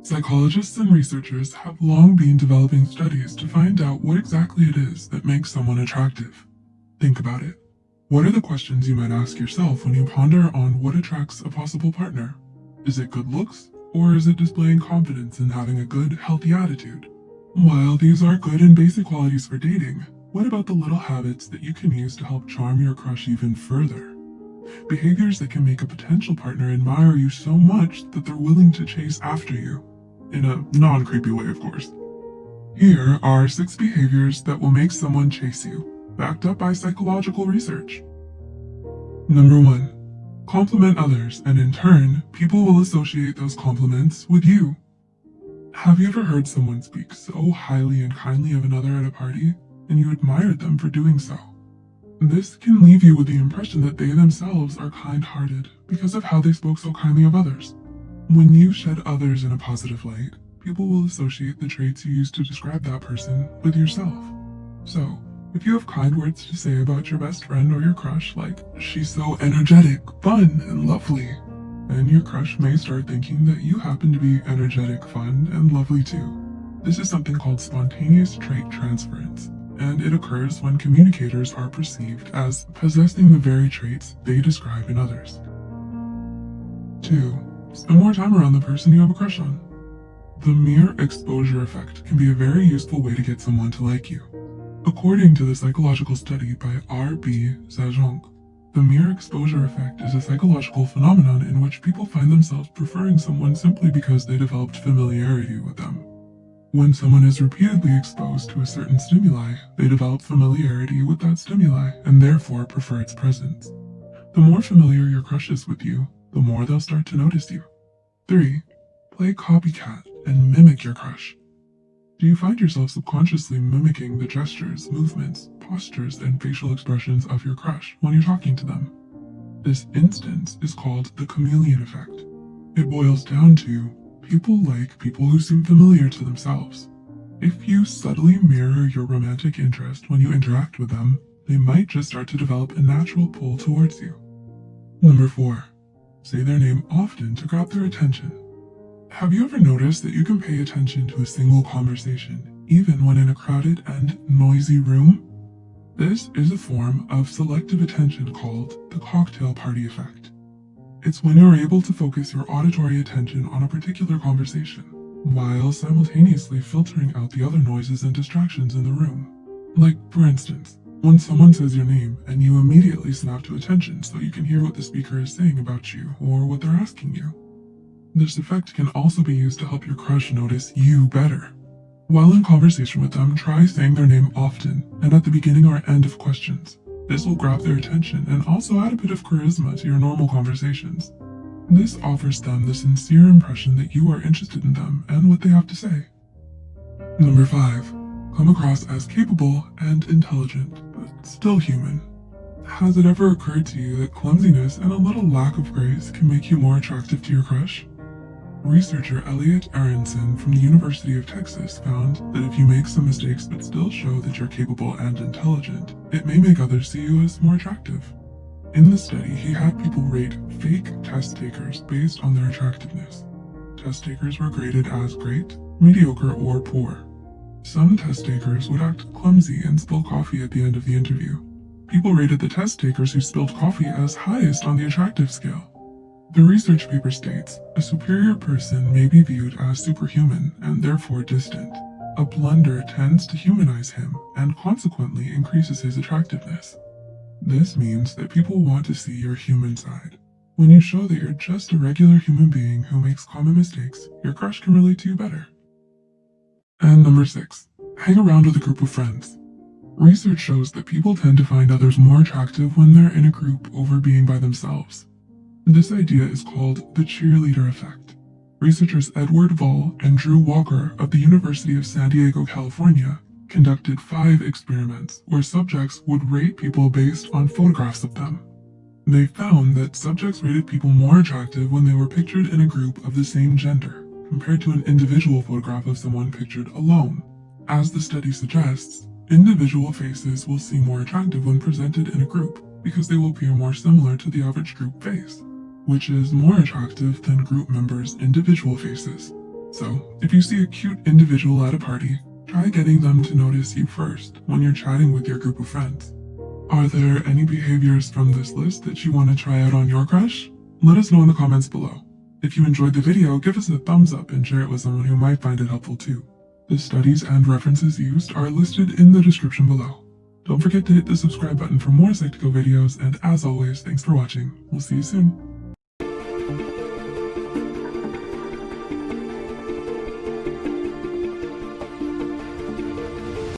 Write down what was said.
Psychologists and researchers have long been developing studies to find out what exactly it is that makes someone attractive. Think about it. What are the questions you might ask yourself when you ponder on what attracts a possible partner? Is it good looks, or is it displaying confidence and having a good, healthy attitude? While these are good and basic qualities for dating, what about the little habits that you can use to help charm your crush even further? Behaviors that can make a potential partner admire you so much that they're willing to chase after you. In a non-creepy way, of course. Here are 6 behaviors that will make someone chase you, backed up by psychological research. Number 1. Compliment others, and in turn, people will associate those compliments with you. Have you ever heard someone speak so highly and kindly of another at a party, and you admired them for doing so? This can leave you with the impression that they themselves are kind-hearted because of how they spoke so kindly of others. When you shed others in a positive light, people will associate the traits you use to describe that person with yourself. So, if you have kind words to say about your best friend or your crush, like, "She's so energetic, fun, and lovely," then your crush may start thinking that you happen to be energetic, fun, and lovely too. This is something called spontaneous trait transference, and it occurs when communicators are perceived as possessing the very traits they describe in others. 2. Spend more time around the person you have a crush on. The mere exposure effect can be a very useful way to get someone to like you. According to the psychological study by R.B. Zajong, the mere exposure effect is a psychological phenomenon in which people find themselves preferring someone simply because they developed familiarity with them. When someone is repeatedly exposed to a certain stimuli, they develop familiarity with that stimuli and therefore prefer its presence. The more familiar your crush is with you, the more they'll start to notice you. 3. Play copycat and mimic your crush. Do you find yourself subconsciously mimicking the gestures, movements, postures, and facial expressions of your crush when you're talking to them? This instance is called the chameleon effect. It boils down to people like people who seem familiar to themselves. If you subtly mirror your romantic interest when you interact with them, they might just start to develop a natural pull towards you. Number 4. Say their name often to grab their attention. Have you ever noticed that you can pay attention to a single conversation, even when in a crowded and noisy room? This is a form of selective attention called the cocktail party effect. It's when you're able to focus your auditory attention on a particular conversation, while simultaneously filtering out the other noises and distractions in the room. Like, for instance, when someone says your name and you immediately snap to attention so you can hear what the speaker is saying about you or what they're asking you. This effect can also be used to help your crush notice you better. While in conversation with them, try saying their name often and at the beginning or end of questions. This will grab their attention and also add a bit of charisma to your normal conversations. This offers them the sincere impression that you are interested in them and what they have to say. Number 5. Come across as capable and intelligent, but still human. Has it ever occurred to you that clumsiness and a little lack of grace can make you more attractive to your crush? Researcher Elliot Aronson from the University of Texas found that if you make some mistakes but still show that you're capable and intelligent, it may make others see you as more attractive. In the study, he had people rate fake test takers based on their attractiveness. Test takers were graded as great, mediocre, or poor. Some test takers would act clumsy and spill coffee at the end of the interview. People rated the test takers who spilled coffee as highest on the attractive scale. The research paper states, a superior person may be viewed as superhuman and therefore distant. A blunder tends to humanize him and consequently increases his attractiveness. This means that people want to see your human side. When you show that you're just a regular human being who makes common mistakes, your crush can relate to you better. And number 6, hang around with a group of friends. Research shows that people tend to find others more attractive when they're in a group over being by themselves. This idea is called the cheerleader effect. Researchers Edward Vall and Drew Walker of the University of San Diego, California, conducted 5 experiments where subjects would rate people based on photographs of them. They found that subjects rated people more attractive when they were pictured in a group of the same gender, compared to an individual photograph of someone pictured alone. As the study suggests, individual faces will seem more attractive when presented in a group because they will appear more similar to the average group face, which is more attractive than group members' individual faces. So, if you see a cute individual at a party, try getting them to notice you first when you're chatting with your group of friends. Are there any behaviors from this list that you want to try out on your crush? Let us know in the comments below. If you enjoyed the video, give us a thumbs up and share it with someone who might find it helpful too. The studies and references used are listed in the description below. Don't forget to hit the subscribe button for more Psych2Go videos, and as always, thanks for watching. We'll see you soon.